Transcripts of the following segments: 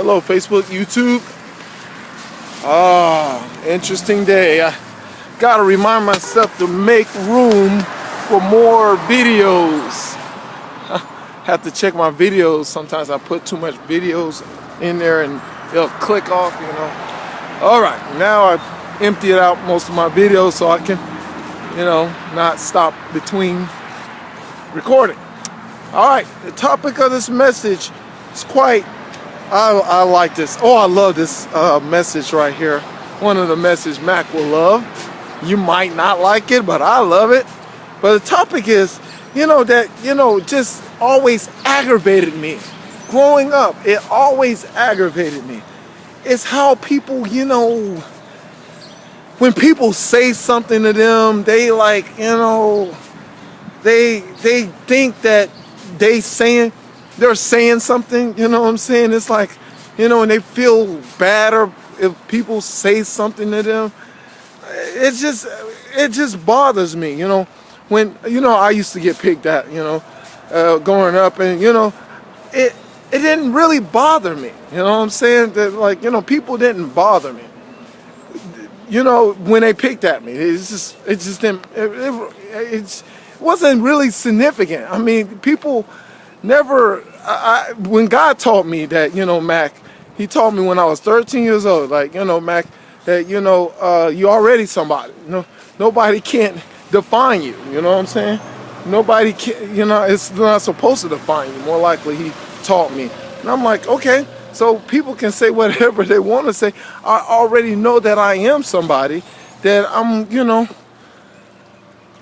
Hello, Facebook, YouTube. Interesting day. I gotta remind myself to make room for more videos. I have to check my videos. Sometimes I put too much videos in there and they'll click off, All right, now I've emptied out most of my videos so I can, not stop between recording. All right, the topic of this message is quite, I like this. Oh, I love this message right here. One of the messages Mac will love. You might not like it, but I love it. But the topic is, just always aggravated me. Growing up, it always aggravated me. It's how people, when people say something to them, they they think that they're saying something, you know what I'm saying? It's like, and they feel bad or if people say something to them. It just bothers me, when, I used to get picked at, growing up, and, it didn't really bother me, you know what I'm saying? That, people didn't bother me, when they picked at me. It wasn't really significant. I mean, people never, when God taught me that, Mac, he taught me when I was 13 years old, Mac, that, you already somebody. Nobody can't define you, you know what I'm saying? Nobody can, it's not supposed to define you. More likely, he taught me. And I'm like, okay, so people can say whatever they want to say. I already know that I am somebody, that I'm,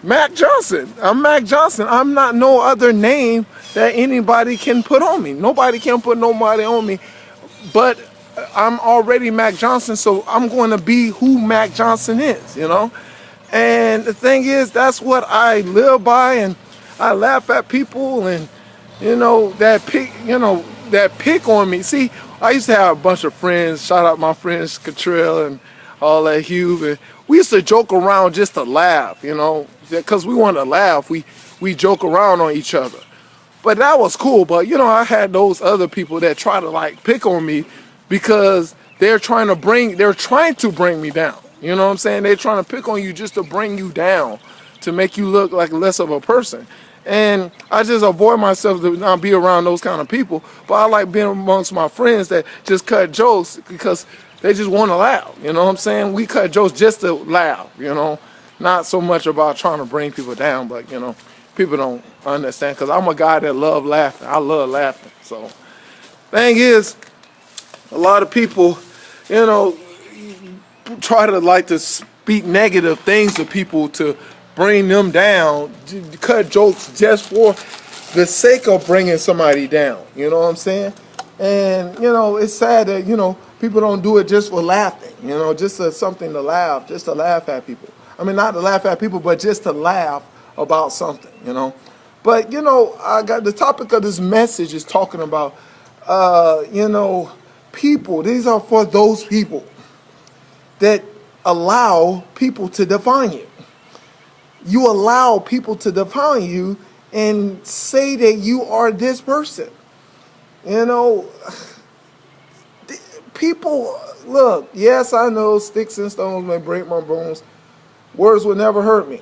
Mac Johnson. I'm Mac Johnson. I'm not no other name that anybody can put on me. Nobody can put nobody on me, but I'm already Mac Johnson, so I'm going to be who Mac Johnson is, And the thing is, that's what I live by, and I laugh at people, and that pick on me. See, I used to have a bunch of friends. Shout out my friends, Catrell and all that, Hugh. And we used to joke around just to laugh, because we wanted to laugh. We joke around on each other. But that was cool. But, I had those other people that try to, pick on me because they're trying to bring me down. You know what I'm saying? They're trying to pick on you just to bring you down, to make you look like less of a person. And I just avoid myself to not be around those kind of people. But I like being amongst my friends that just cut jokes because they just want to laugh. You know what I'm saying? We cut jokes just to laugh, Not so much about trying to bring people down, but, people don't understand because I'm a guy that love laughing. I love laughing. So, thing is, a lot of people, try to speak negative things to people to bring them down, cut jokes just for the sake of bringing somebody down. You know what I'm saying? And, it's sad that, people don't do it just for laughing, just something to laugh, just to laugh at people. I mean, not to laugh at people, but just to laugh about something, But, I got the topic of this message is talking about, people. These are for those people that allow people to define you. You allow people to define you and say that you are this person. People, look, yes, I know sticks and stones may break my bones. Words will never hurt me.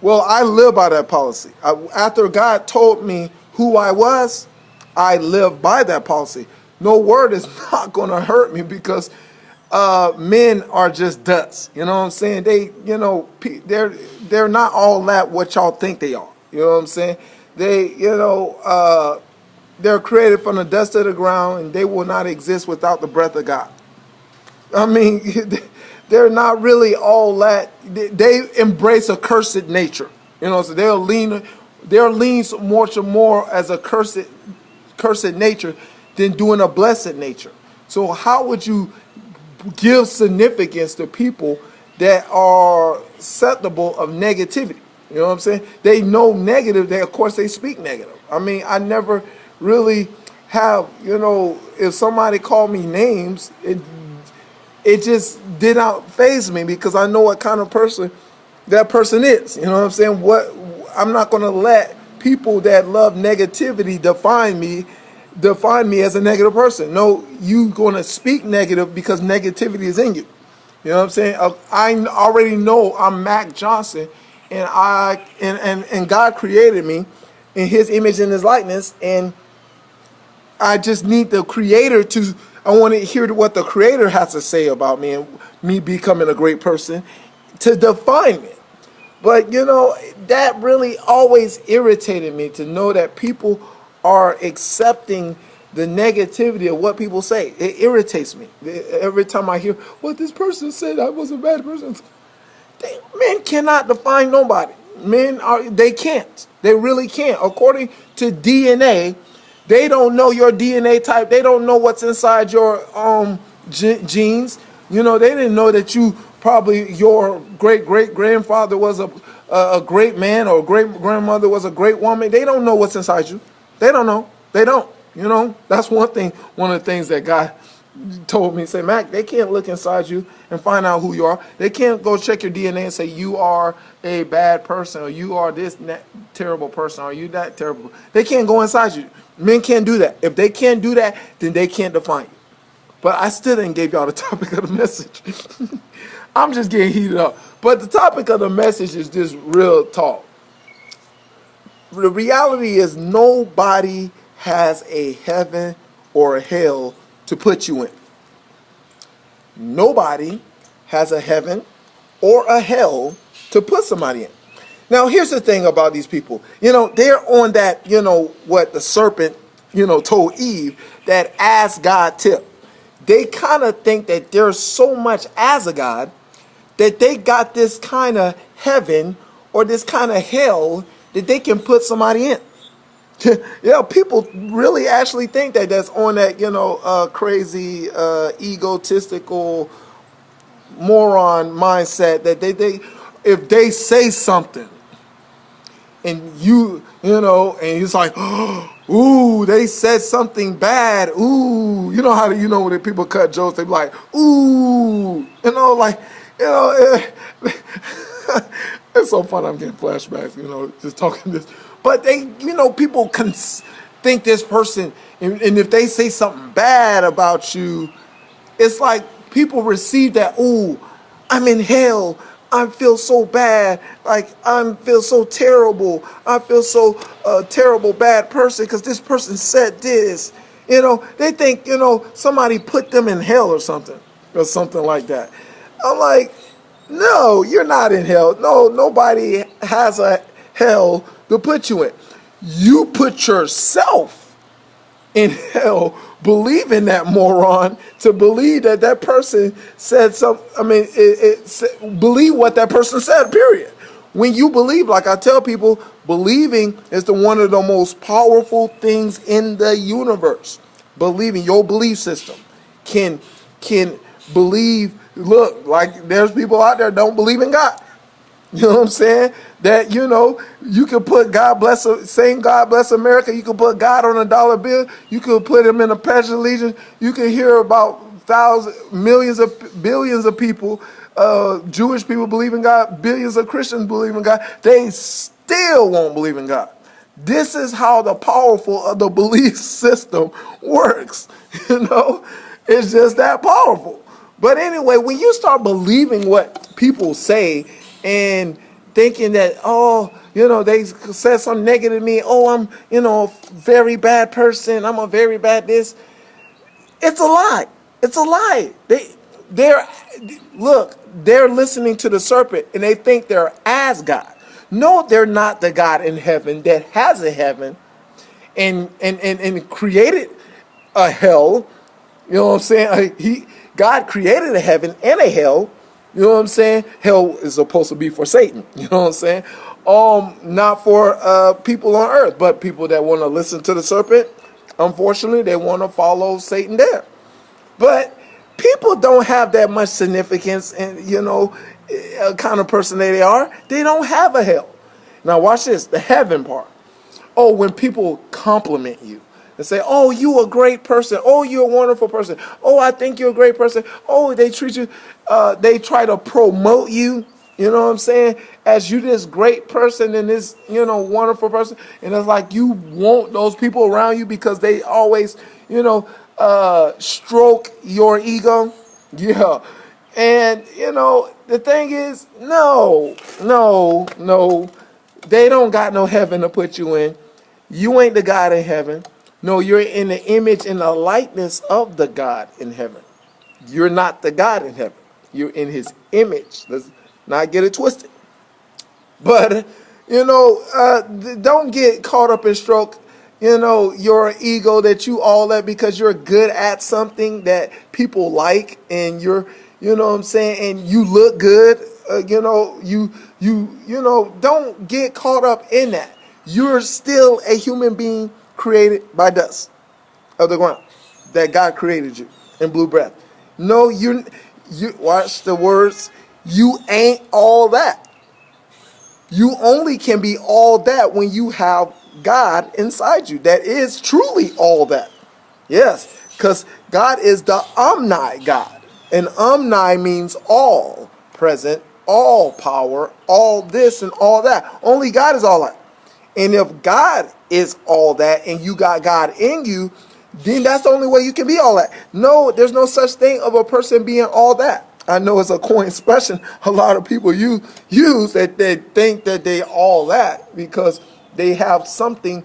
Well, I live by that policy. After God told me who I was, I live by that policy. No word is not going to hurt me because men are just dust. You know what I'm saying? They're not all that what y'all think they are. You know what I'm saying? They're created from the dust of the ground, and they will not exist without the breath of God. I mean, they're not really all that. They embrace a cursed nature. So they'll lean more as a cursed nature than doing a blessed nature. So how would you give significance to people that are susceptible of negativity? You know what I'm saying? They know negative. Of course, they speak negative. I mean, I never really have, if somebody called me names, it just did not faze me because I know what kind of person that person is. You know what I'm saying? I'm not going to let people that love negativity define me define me as a negative person. No, you going to speak negative because negativity is in you. You know what I'm saying? I already know I'm Mac Johnson, and and God created me in His image and His likeness, and I just need the Creator to. I want to hear what the Creator has to say about me and me becoming a great person to define me. But that really always irritated me to know that people are accepting the negativity of what people say. It irritates me. Every time I hear, what this person said, I was a bad person. Men cannot define nobody. They can't. They really can't. According to DNA, they don't know your DNA type. They don't know what's inside your genes. They didn't know that your great-great-grandfather was a great man, or great-grandmother was a great woman. They don't know what's inside you. They don't know. They don't. That's one of the things that God told me. Say, Mac, they can't look inside you and find out who you are. They can't go check your DNA and say you are a bad person, or you are this terrible person, or you that terrible. They can't go inside you. Men can't do that. If they can't do that, then they can't define you. But I still didn't give y'all the topic of the message. I'm just getting heated up. But the topic of the message is just real talk. The reality is nobody has a heaven or a hell to put you in. Nobody has a heaven or a hell to put somebody in. Now, here's the thing about these people. They're on that, what the serpent, told Eve, that ask God tip. They kind of think that there's so much as a God that they got this kind of heaven or this kind of hell that they can put somebody in. People really actually think that that's on that, crazy, egotistical, moron mindset that they if they say something and and it's like, ooh, they said something bad. Ooh, how when people cut jokes, they be like, ooh, it's so fun. I'm getting flashbacks, just talking this. But they, people can think this person, and if they say something bad about you, it's like people receive that, ooh, I'm in hell. I feel so bad. Like, I feel so terrible. I feel so terrible, bad person because this person said this. They think, somebody put them in hell or something like that. I'm like, no, you're not in hell. No, nobody has a hell to put you in. You put yourself in hell, believing that moron, to believe that person said something. Believe what that person said, period. When you believe, like I tell people, believing is one of the most powerful things in the universe. Believing, your belief system can believe. Look, like there's people out there don't believe in God. You know what I'm saying? That, you could put saying God bless America. You could put God on a dollar bill. You could put him in a Pledge of Allegiance. You could hear about billions of people, Jewish people believe in God, billions of Christians believe in God. They still won't believe in God. This is how the powerful of the belief system works. It's just that powerful. But anyway, when you start believing what people say and thinking that, they said something negative to me. Oh, I'm, a very bad person. I'm a very bad this. It's a lie. It's a lie. They're listening to the serpent and they think they're as God. No, they're not the God in heaven that has a heaven and created a hell. You know what I'm saying? God created a heaven and a hell. You know what I'm saying? Hell is supposed to be for Satan. You know what I'm saying? Not for people on earth, but people that want to listen to the serpent. Unfortunately, they want to follow Satan there. But people don't have that much significance, and kind of person they are. They don't have a hell. Now watch this, the heaven part. Oh, when people compliment you and say, oh, you a great person. Oh, you're a wonderful person. Oh, I think you're a great person. Oh, they treat you, they try to promote you You know what I'm saying? As you this great person and this, wonderful person. And it's like you want those people around you because they always, stroke your ego. Yeah. And, the thing is, no. They don't got no heaven to put you in. You ain't the God in heaven. No, you're in the image and the likeness of the God in heaven. You're not the God in heaven. You're in his image. Let's not get it twisted. But, don't get caught up in stroke, your ego that you all that because you're good at something that people like and you're, what I'm saying, and you look good, don't get caught up in that. You're still a human being created by dust of the ground that God created you and blew breath. No, you watch the words. You ain't all that. You only can be all that when you have God inside you. That is truly all that. Yes, because God is the Omni God. And Omni means all present, all power, all this and all that. Only God is all that. And if God is all that and you got God in you, then that's the only way you can be all that. No, there's no such thing of a person being all that. I know it's a coin expression a lot of people use that they think that they all that because they have something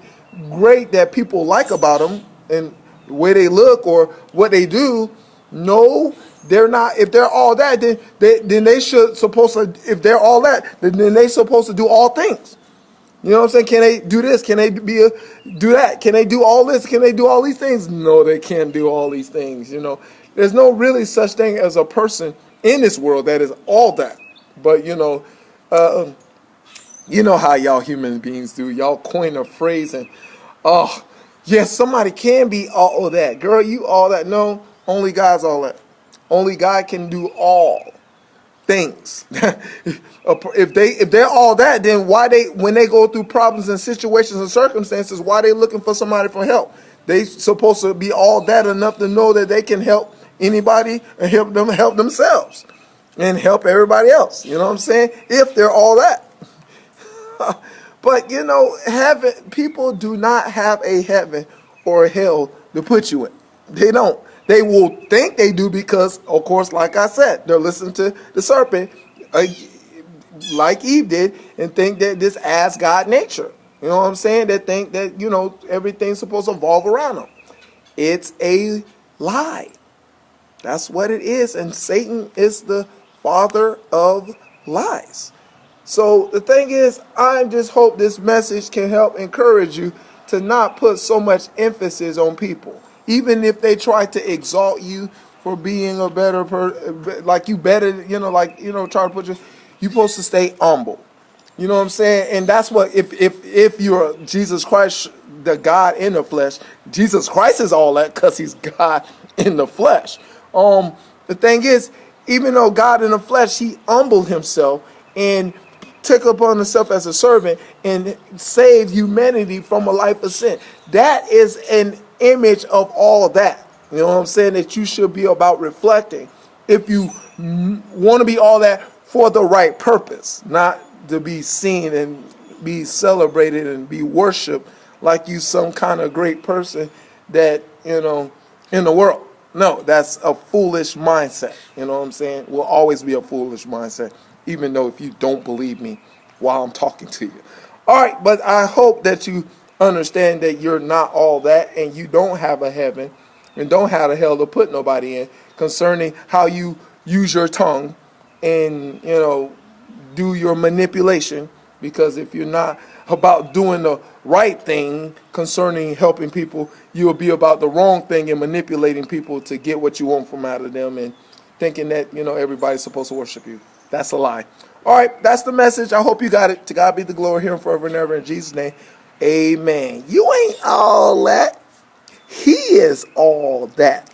great that people like about them and the way they look or what they do. No, they're not. If they're all that, then they should supposed to. If they're all that, then they're supposed to do all things. You know what I'm saying? Can they do this? Can they do that? Can they do all this? Can they do all these things? No, they can't do all these things. There's no really such thing as a person in this world that is all that. But how y'all human beings do. Y'all coin a phrase and, oh, yes, somebody can be all that. Girl, you all that. No, only God's all that. Only God can do all things. If they're all that, then when they go through problems and situations and circumstances, why they looking for somebody for help? They supposed to be all that enough to know that they can help anybody and help themselves and help everybody else. You know what I'm saying? If they're all that. But heaven, people do not have a heaven or a hell to put you in. They don't. They will think they do because, of course, like I said, they're listening to the serpent, like Eve did, and think that this adds God nature. You know what I'm saying? They think that, everything's supposed to evolve around them. It's a lie. That's what it is. And Satan is the father of lies. So the thing is, I just hope this message can help encourage you to not put so much emphasis on people. Even if they try to exalt you for being a better person, like you better, try to put you're supposed to stay humble. You know what I'm saying? And that's what, if you're Jesus Christ, the God in the flesh, Jesus Christ is all that because he's God in the flesh. The thing is, even though God in the flesh, he humbled himself and took upon himself as a servant and saved humanity from a life of sin. That is an image of all that. You know what I'm saying? That you should be about reflecting if you want to be all that for the right purpose, not to be seen and be celebrated and be worshiped like you some kind of great person that, in the world. No, that's a foolish mindset. You know what I'm saying? Will always be a foolish mindset, even though if you don't believe me while I'm talking to you. All right, but I hope that you understand that you're not all that and you don't have a heaven and don't have a hell to put nobody in concerning how you use your tongue and, do your manipulation. Because if you're not about doing the right thing concerning helping people, you'll be about the wrong thing and manipulating people to get what you want from out of them and thinking that, everybody's supposed to worship you. That's a lie. All right, that's the message. I hope you got it. To God be the glory here and forever and ever. In Jesus' name, amen. You ain't all that. He is all that.